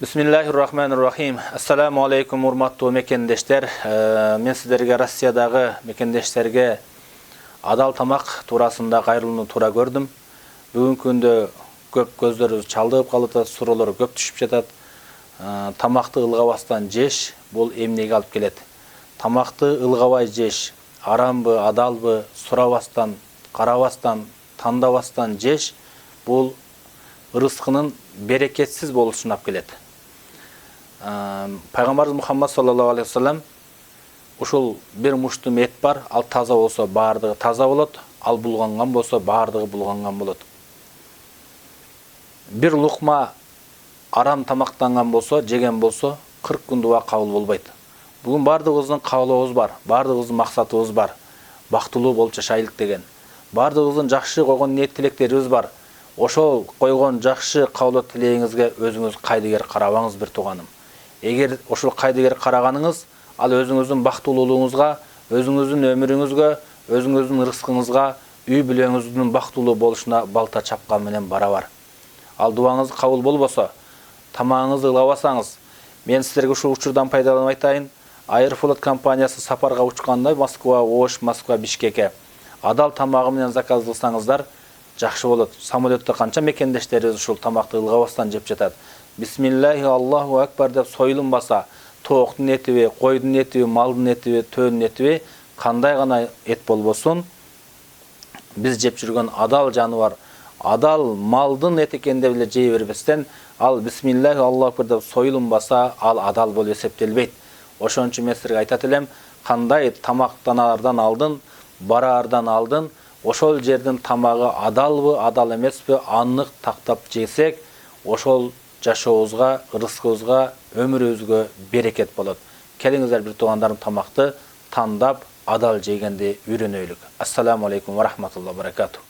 Bismillahirrahmanirrahim. Assalamu alaikum урматтуу мекендештер. Мен сіздерге Россиядағы мекендештерге адал тамақ турасында кайрылууну тура көрдім. Бүгүнкү күндө көп көздөрүбүз чалдыгып калат, суроолор көп түшүп жатат. Тамакты ылгабастан жеш бул эмнеге алып келет? Тамакты ылгабай жеш арамбы, адалбы, сурабастан, карабастан, тандабастан жеш бул рызкынын берекетсиз болушуна алып келет. Пайгамбарыбыз Мухаммад саллаллаху алейхи вассалам ушул бир муштум эт бар, ал таза болсо баардыгы таза болот, ал булганган болсо баардыгы булганган болот. Бир лукма арам тамактанган болсо, жеген болсо 40 күн дуа кабыл болбойт. Бүгүн баардыгыбыздын каалообуз бар, баардыгыбыздын максатыбыз бар. Бактылуу болуп жашайлык деген. Баардыгыбыздын жакшы койгон ниет тилектерибиз бар. Ошол койгон жакшы каалоо тилегиңизге өзүңүз кайдыгер карабаңыз бир тууганым. Эгер ошол кайдыгер караганыңыз, ал өзүңүздүн бактылуулугуңузга, өзүңүздүн өмүрүңүзгө, өзүңүздүн рызкыңызга, үй бүлөңүздүн бактылуу болушуна балта чапкан менен барабар. Ал дуаңыз кабыл болбосо, тамагыңызды ылабасаңыз, мен силерге ушул учурдан пайдаланып айтайын. Аэрофлот компаниясы сапарга учканда Москва, Ош, Москва, Бишкекке адал тамагы менен заказ кылсаңыздар жакшы болот. Самолетте канча мекендештерибиз ушул тамакты ылгабастан жеп жатат. Бисмиллахи Аллаху акбар деп союлунбаса, тооктун этиби, койдун этиби, малдын этиби, төөнүн этиби, кандай гана эт болбосун, биз жеп жүргөн адал жаныбар, адал малдын эти экен деп эле жей бербестен, ал бисмиллахи Аллаху акбар деп союлунбаса, ал адал болуп эсептелбейт. Ошон үчүн мен силерге айтат элем, кандай тамактанаардан алдын, бараардан алдын, ошол жердин тамагы адалбы, адал эмеспи, аннык тактап жесек, ошол жашообузга, рызкыбызга, өмүрүбүзгө берекет болот. Келиңиздер бир туугандарым тамакты тандап, адал жегенди үйрөнөйлүк. Ассаламу алейкум ва рахматуллахи ва баракатух.